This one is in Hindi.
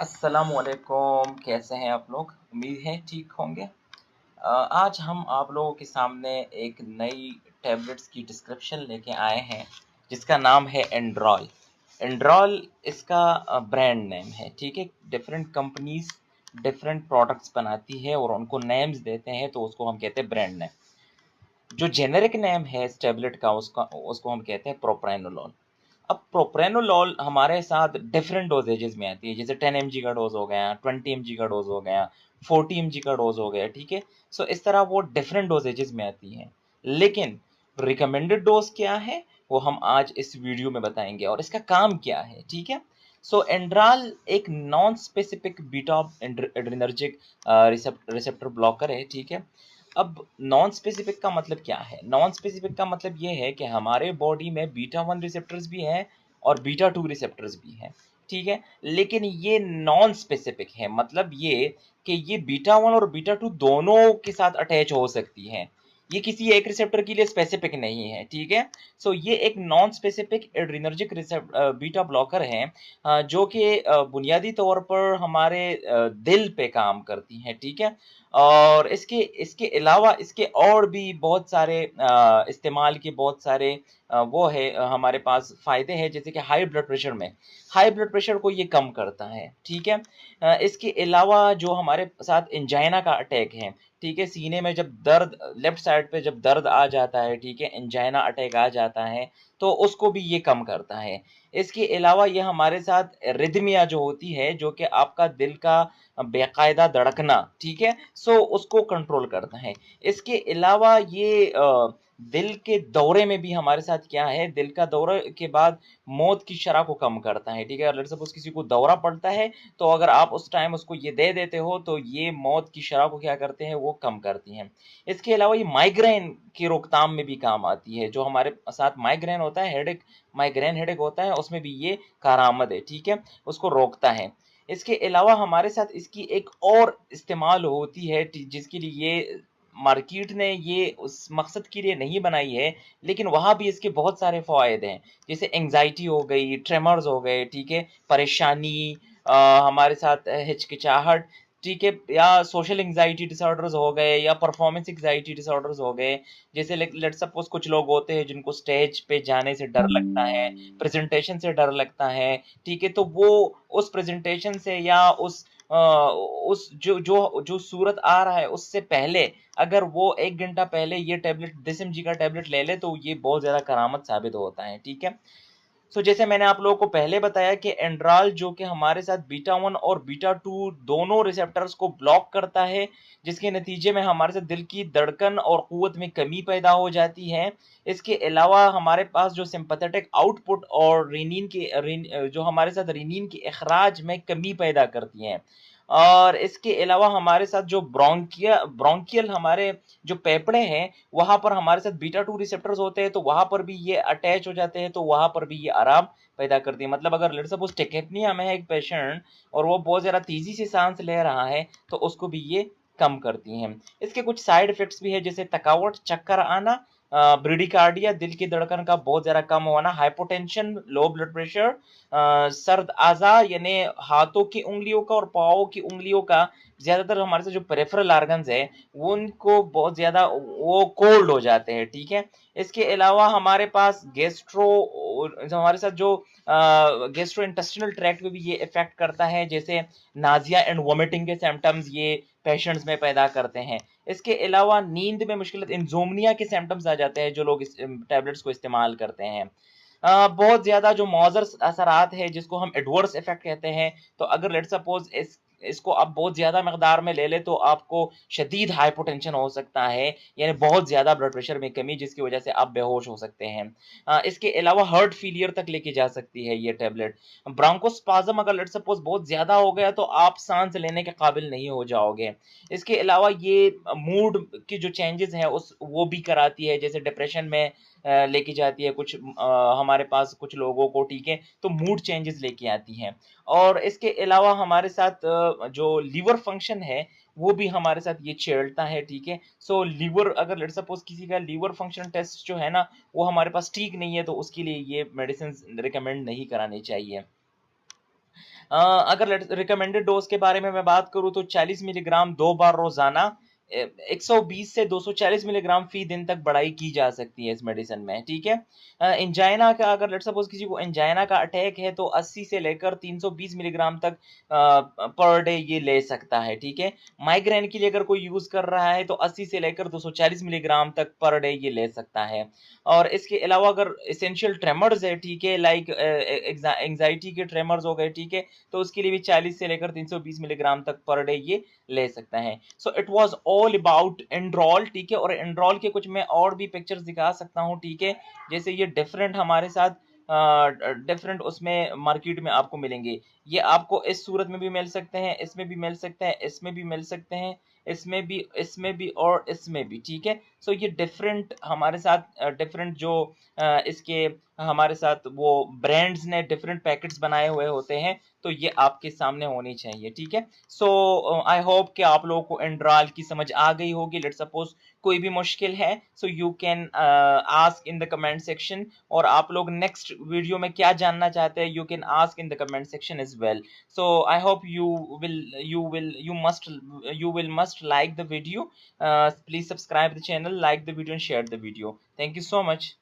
अस्सलामुअलैकुम, कैसे हैं आप लोग? उम्मीद है ठीक होंगे। आज हम आप लोगों के सामने एक नई टैबलेट्स की डिस्क्रिप्शन लेके आए हैं जिसका नाम है एंड्रॉल। एंड्रॉल इसका ब्रांड नेम है, ठीक है। डिफरेंट कंपनीज डिफरेंट प्रोडक्ट्स बनाती है और उनको नेम्स देते हैं, तो उसको हम कहते हैं ब्रांड नेम। जो जेनेरिक नेम है इस टैबलेट का उसको हम कहते हैं प्रोप्रानोलोल। अब प्रोप्रेनोलॉल हमारे साथ डिफरेंट डोजेजेस में आती है, जैसे 10 mg का डोज हो गया, 20 mg का डोज हो गया, 40 mg का डोज हो गया, ठीक है। सो इस तरह वो डिफरेंट डोजेजेस में आती है, लेकिन रिकमेंडेड डोज क्या है वो हम आज इस वीडियो में बताएंगे और इसका काम क्या है, ठीक है। सो एंड्राल एक non specific beta adrenergic receptor blocker है, ठीक है। अब नॉन स्पेसिफिक का मतलब क्या है? नॉन स्पेसिफिक का मतलब ये है कि हमारे बॉडी में बीटा 1 रिसेप्टर्स भी हैं और बीटा 2 रिसेप्टर्स भी हैं, ठीक है। लेकिन ये नॉन स्पेसिफिक है, मतलब ये कि ये बीटा 1 और बीटा 2 दोनों के साथ अटैच हो सकती है, ये किसी एक रिसेप्टर के लिए स्पेसिफिक नहीं है, ठीक है। सो ये एक non specific adrenergic beta blocker है, जो कि बुनियादी तौर पर हमारे दिल पे काम करती हैं, ठीक है। और इसके इसके अलावा इसके और भी बहुत सारे इस्तेमाल के बहुत सारे वो है हमारे पास फ़ायदे हैं, जैसे कि हाई ब्लड प्रेशर को ये कम करता है, ठीक है। इसके अलावा जो हमारे साथ एंजाइना का अटैक है, ठीक है, सीने में जब दर्द, लेफ्ट साइड पे जब दर्द आ जाता है, ठीक है, एंजाइना अटैक आ जाता है, तो उसको भी ये कम करता है। इसके अलावा ये हमारे साथ रिदमिया जो होती है, जो कि आपका दिल का बेकायदा धड़कना, ठीक है, सो उसको कंट्रोल करता है। इसके अलावा ये दिल के दौरे में भी हमारे साथ क्या है, दिल का दौरे के बाद मौत की शरह को कम करता है, ठीक है। अगर सपोज किसी को दौरा पड़ता है, तो अगर आप उस टाइम उसको ये दे देते हो, तो ये मौत की शरह को क्या करते हैं, वो कम करती हैं। इसके अलावा ये माइग्रेन की रोकथाम में भी काम आती है। जो हमारे साथ माइग्रेन होता है, हेडेक, माइग्रेन हेडेक होता है, उसमें भी ये कारआमद है, ठीक है, उसको रोकता है। इसके अलावा हमारे साथ इसकी एक और इस्तेमाल होती है, जिसके लिए ये मार्केट ने ये उस मकसद के लिए नहीं बनाई है, लेकिन वहाँ भी इसके बहुत सारे फ़वाइद हैं। जैसे एंग्जायटी हो गई, ट्रेमर्स हो गए, ठीक है, परेशानी, हमारे साथ हिचकिचाहट, ठीक है, या सोशल एंग्जायटी डिसऑर्डर्स हो गए, या परफॉर्मेंस एंग्जायटी डिसऑर्डर्स हो गए। जैसे लेट्स सपोज कुछ लोग होते हैं जिनको स्टेज पे जाने से डर लगता है, प्रेजेंटेशन से डर लगता है, ठीक है, तो वो उस प्रेजेंटेशन से या उस जो सूरत आ रहा है उससे पहले अगर वो 1 घंटा पहले ये टैबलेट 10 mg का टैबलेट ले ले, तो ये बहुत ज्यादा करामत साबित होता है, ठीक है। सो जैसे मैंने आप लोगों को पहले बताया कि एंड्राल जो कि हमारे साथ बीटा 1 और बीटा 2 दोनों रिसेप्टर्स को ब्लॉक करता है, जिसके नतीजे में हमारे साथ दिल की धड़कन और कुव्वत में कमी पैदा हो जाती है। इसके अलावा हमारे पास जो सिंपैथेटिक आउटपुट और जो हमारे साथ रेनिन के अखराज में कमी पैदा करती हैं। और इसके अलावा हमारे साथ जो ब्रोंकियल हमारे जो फेफड़े हैं, वहां पर हमारे साथ बीटा 2 रिसेप्टर्स होते हैं, तो वहां पर भी ये अटैच हो जाते हैं, तो वहां पर भी ये आराम पैदा करती है। मतलब अगर लेट्स सपोज टिकेपनिया में है एक पेशेंट और वो बहुत ज्यादा तेजी से सांस ले रहा है, तो उसको भी ये कम करती हैं। इसके कुछ साइड इफेक्ट्स भी है, जैसे थकावट, चक्कर आना, ब्रेडिकार्डिया, दिल की धड़कन का बहुत ज्यादा कम होना, हाइपोटेंशन, लो ब्लड प्रेशर, सर्द आजा यानी हाथों की उंगलियों का और पाँव की उंगलियों का, ज्यादातर हमारे से जो पेरिफेरल ऑर्गन्स है वो उनको बहुत ज्यादा वो कोल्ड हो जाते हैं, ठीक है। इसके अलावा हमारे पास हमारे साथ जो गेस्ट्रो इंटेस्टिनल ट्रैक्ट में भी ये इफेक्ट करता है, जैसे नाजिया एंड वोमिटिंग के सिम्टम्स ये पेशेंट्स में पैदा करते हैं। इसके अलावा नींद में मुश्किल, इंसोम्निया के सिम्टम्स आ जाते हैं जो लोग इस टैबलेट्स को इस्तेमाल करते हैं। बहुत ज्यादा जो मौजर असरात है, जिसको हम एडवर्स इफेक्ट कहते हैं, तो अगर लेट सपोज इसको आप बहुत ज्यादा मकदार में ले ले, तो आपको शदीद हाइपोटेंशन हो सकता है, यानी बहुत ज्यादा ब्लड प्रेशर में कमी, जिसकी वजह से आप बेहोश हो सकते हैं। इसके अलावा हार्ट फेलियर तक लेके जा सकती है ये टैबलेट। ब्रोंकोस्पाज्म अगर लेट सपोज बहुत ज्यादा हो गया, तो आप सांस लेने के काबिल नहीं हो जाओगे। इसके अलावा ये मूड की जो चेंजेस हैं उस वो भी कराती है, जैसे डिप्रेशन में लेके जाती है कुछ हमारे पास कुछ लोगों को, ठीक है, तो मूड चेंजेस लेके आती हैं। और इसके अलावा हमारे साथ जो लीवर फंक्शन है वो भी हमारे साथ ये छेड़ता है, ठीक है। सो लीवर अगर लेट सपोज किसी का लीवर फंक्शन टेस्ट जो है ना वो हमारे पास ठीक नहीं है, तो उसके लिए ये मेडिसिन रिकमेंड नहीं करानी चाहिए। अगर रिकमेंडेड डोज के बारे में मैं बात करूं तो 40 मिलीग्राम 2 बार रोजाना, 120 से 240 मिलीग्राम फी दिन तक बढ़ाई की जा सकती है इस मेडिसिन में, ठीक है। एंजाइना का, अगर लेट सपोज किसी को एंजाइना का अटैक है तो 80 से लेकर 320 मिलीग्राम तक पर डे ये ले सकता है, ठीक है। माइग्रेन के लिए अगर कोई यूज कर रहा है तो 80 से लेकर 240 मिलीग्राम तक पर डे ये ले सकता है। और इसके अलावा अगर एसेंशियल ट्रेमर्स है, ठीक है, लाइक एंजाइटी के ट्रेमर्स हो गए, ठीक है, तो उसके लिए भी 40 से लेकर 320 मिलीग्राम तक पर डे ये ले सकता है। So it was all about एंड्रॉल, ठीक है। और एंड्रॉल के कुछ मैं और भी पिक्चर्स दिखा सकता हूँ, ठीक है, जैसे ये डिफरेंट हमारे साथ डिफरेंट उसमें मार्केट में आपको मिलेंगे। ये आपको इस सूरत में भी मिल सकते हैं, इसमें भी मिल सकते हैं, इसमें भी मिल सकते हैं, इसमें भी और इसमें भी, ठीक है। सो ये डिफरेंट हमारे साथ डिफरेंट जो इसके हमारे साथ वो ब्रांड्स ने डिफरेंट पैकेट्स बनाए हुए होते हैं, तो ये आपके सामने होनी चाहिए, ठीक है। सो आई होप कि आप लोगों को एंड्रॉल की समझ आ गई होगी। लेट सपोज कोई भी मुश्किल है, so you can ask in the comment section, और आप लोग नेक्स्ट वीडियो में क्या जानना चाहते हैं, you can ask in the comment section as well. So I hope you will must like the video. Please subscribe the channel, like the video and share the video. Thank you so much.